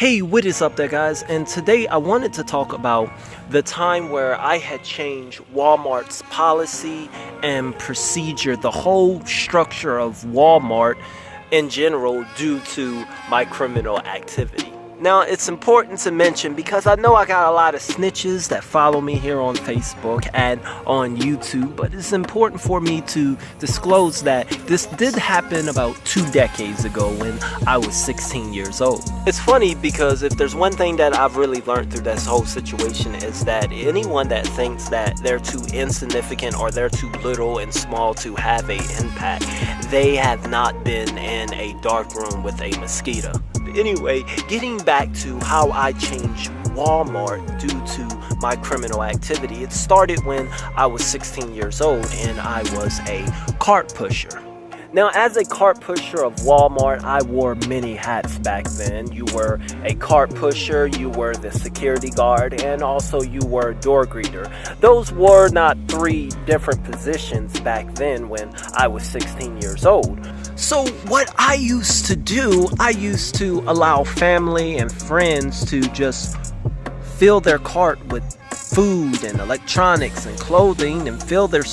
Hey, what is up there, guys? And today I wanted to talk about the time where I had changed Walmart's policy and procedure, the whole structure of Walmart in general, due to my criminal activity. Now, it's important to mention because I know I got a lot of snitches that follow me here on Facebook and on YouTube, but it's important for me to disclose that this did happen about 2 decades ago when I was 16 years old. It's funny because if there's one thing that I've really learned through this whole situation is that anyone that thinks that they're too insignificant or they're too little and small to have an impact, they have not been in a dark room with a mosquito. Anyway, getting back to how I changed Walmart due to my criminal activity, it started when I was 16 years old and I was a cart pusher. Now, as a cart pusher of Walmart, I wore many hats back then. You were a cart pusher, you were the security guard, and also you were a door greeter. Those were not 3 different positions back then when I was 16 years old. So what I used to do, I used to allow family and friends to just fill their cart with food and electronics and clothing and fill their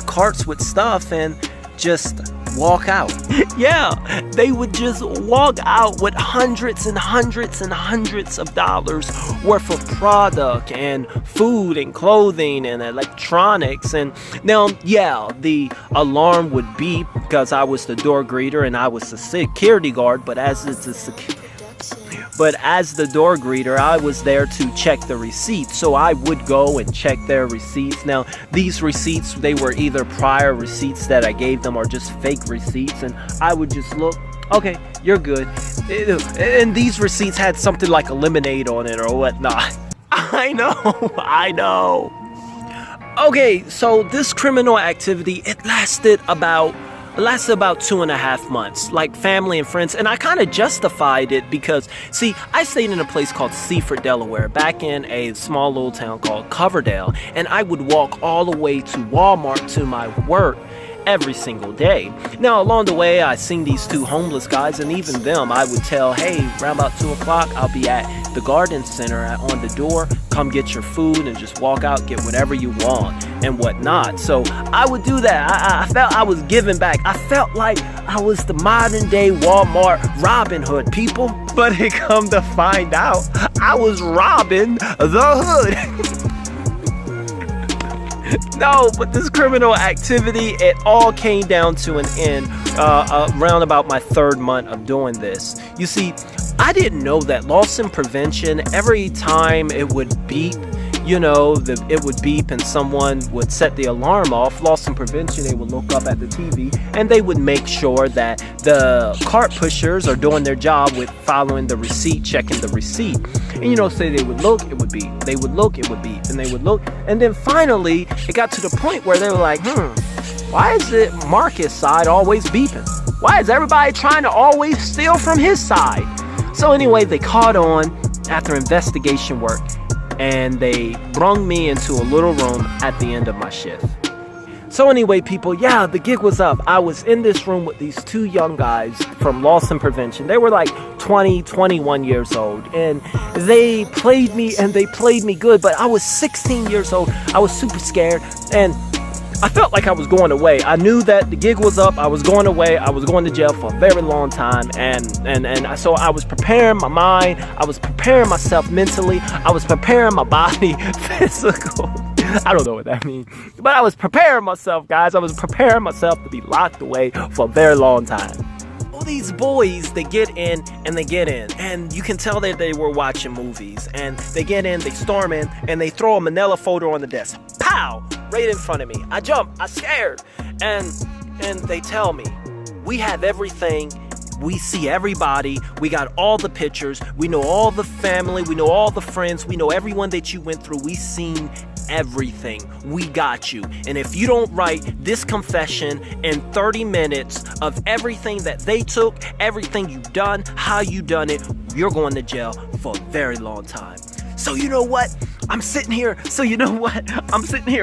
carts with stuff and just walk out. Yeah, they would just walk out with hundreds and hundreds and hundreds of dollars worth of product and food and clothing and electronics. And now, yeah, the alarm would beep because I was the door greeter and I was the security guard, but as the door greeter, I was there to check the receipts. So I would go and check their receipts. Now, these receipts, they were either prior receipts that I gave them or just fake receipts. And I would just look, okay, you're good. And these receipts had something like a lemonade on it or whatnot. I know. Okay, so this criminal activity, it lasted about 2.5 months, like family and friends, and I kind of justified it because, see, I stayed in a place called Seaford, Delaware, back in a small little town called Coverdale, and I would walk all the way to Walmart to my work every single day. Now, along the way, I seen these 2 homeless guys, and even them, I would tell, hey, around about 2 o'clock, I'll be at the garden center on the door, come get your food and just walk out, get whatever you want and whatnot. So I would do that. I felt I was giving back. I felt like I was the modern day Walmart Robin Hood, people. But it come to find out, I was robbing the hood. No, but this criminal activity, it all came down to an end around about my 3rd month of doing this. You see, I didn't know that loss in prevention, every time it would beep, it would beep and someone would set the alarm off. Loss in prevention, they would look up at the TV and they would make sure that the cart pushers are doing their job with following the receipt, checking the receipt. And say they would look, it would beep. They would look, it would beep. And they would look. And then finally, it got to the point where they were like, why is it Marcus' side always beeping? Why is everybody trying to always steal from his side? So anyway, they caught on after investigation work and they brung me into a little room at the end of my shift. So anyway, people, yeah, the gig was up. I was in this room with these 2 young guys from Loss and Prevention. They were like 20, 21 years old. And they played me good. But I was 16 years old. I was super scared. And I felt like I was going away. I knew that the gig was up. I was going away. I was going to jail for a very long time. And so I was preparing my mind. I was preparing myself mentally. I was preparing my body physical. I don't know what that means. But I was preparing myself, guys. I was preparing myself to be locked away for a very long time. All these boys, they get in. And you can tell that they were watching movies. And they get in, they storm in, and they throw a manila folder on the desk. Pow! Right in front of me. I jump. I scared. And they tell me, we have everything. We see everybody. We got all the pictures. We know all the family. We know all the friends. We know everyone that you went through. We seen everything. We got you. And if you don't write this confession in 30 minutes of everything that they took, everything you done, how you done it, you're going to jail for a very long time. So you know what? I'm sitting here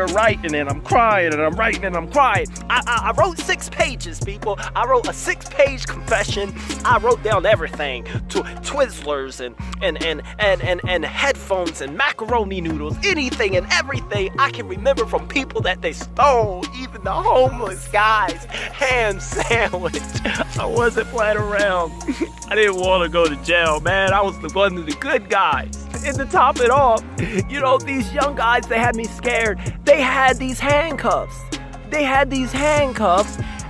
writing and I'm crying and I'm writing and I'm crying. I wrote 6 pages, people. I wrote a 6-page confession. I wrote down everything to Twizzlers and headphones and macaroni noodles, anything and everything I can remember from people that they stole, even the homeless guy's ham sandwich. I wasn't playing around. I didn't want to go to jail, man. I was one of the good guys. And to top it off, you know, these young guys, they had me scared. They had these handcuffs.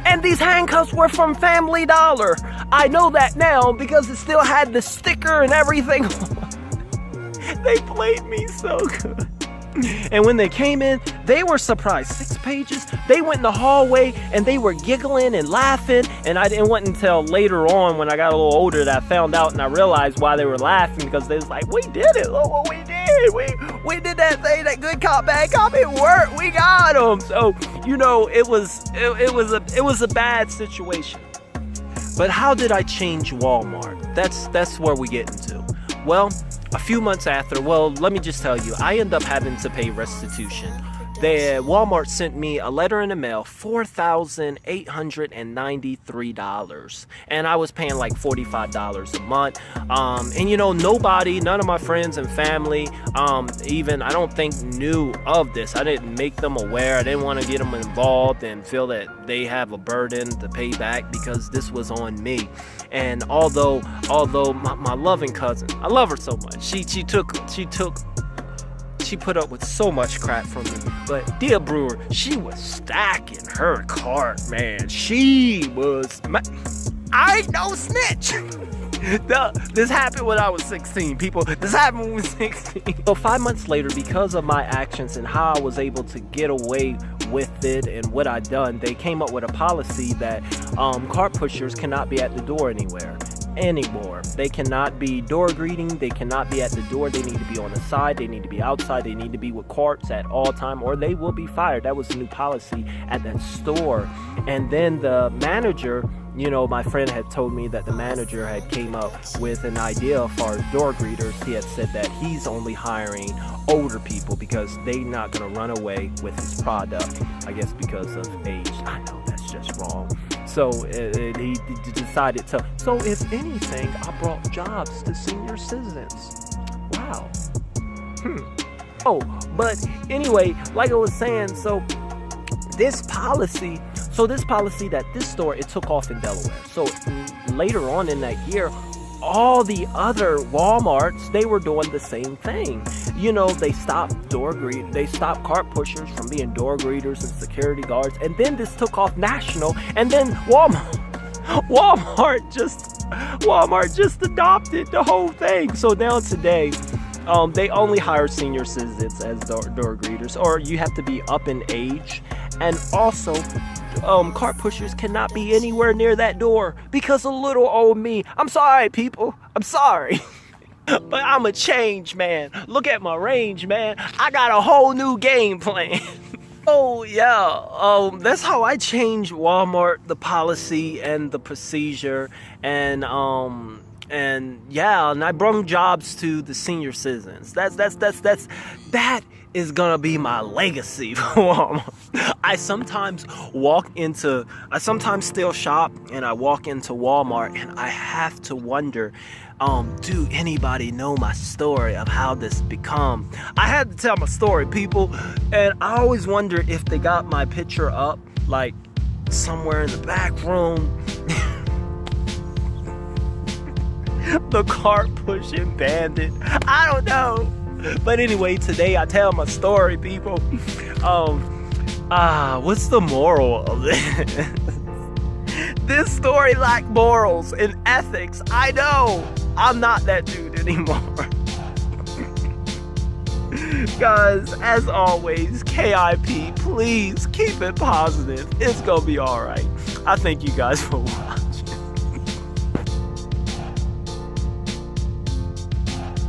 And these handcuffs were from Family Dollar. I know that now because it still had the sticker and everything. They played me so good. And when they came in, they were surprised. 6 pages. They went in the hallway and they were giggling and laughing. And I didn't wait until later on when I got a little older that I found out and I realized why they were laughing, because they was like, we did it. Look what we did. We did that thing, that good cop, bad cop. It worked. We got them. So, you know, it was a bad situation. But how did I change Walmart? That's where we get into. Well, a few months after, let me just tell you, I end up having to pay restitution. Walmart sent me a letter in the mail, $4,893, and I was paying like $45 a month. And you know, none of my friends and family, even I don't think knew of this. I didn't make them aware. I didn't want to get them involved and feel that they have a burden to pay back, because this was on me. And although my loving cousin, I love her so much. She put up with so much crap from me. But Dia Brewer, she was stacking her cart, man. I ain't no snitch. This happened when I was 16, people. This happened when I was 16. So 5 months later, because of my actions and how I was able to get away with it and what I done, they came up with a policy that cart pushers cannot be at the door anymore. They cannot be door greeting. They cannot be at the door. They need to be on the side. They need to be outside. They need to be with carts at all time, or they will be fired. That was the new policy at that store. And then the manager, you know, my friend had told me that the manager had came up with an idea for door greeters. He had said that he's only hiring older people because they're not going to run away with his product, I guess because of age. I know that's just wrong. So he decided to. So if anything, I brought jobs to senior citizens. Wow. Oh, but anyway, like I was saying, so this policy that this store, it took off in Delaware. So later on in that year, all the other Walmarts, they were doing the same thing. You know, they stopped cart pushers from being door greeters and security guards. And then this took off national. And then Walmart just adopted the whole thing. So now today, they only hire senior citizens as door greeters, or you have to be up in age. And also, cart pushers cannot be anywhere near that door because of little old me. I'm sorry, people. I'm sorry. But I'm a change man. Look at my range, man. I got a whole new game plan. Oh, yeah. That's how I changed Walmart, the policy and the procedure. And I brought jobs to the senior citizens. That is gonna be my legacy for Walmart. I sometimes still shop and I walk into Walmart and I have to wonder, do anybody know my story of how this become? I had to tell my story, people, and I always wonder if they got my picture up, like somewhere in the back room. The cart pushing bandit. I don't know. But anyway, today I tell my story, people. What's the moral of this? This story lacked morals and ethics. I know. I'm not that dude anymore. Guys, as always, KIP, please keep it positive. It's gonna be alright. I thank you guys for watching.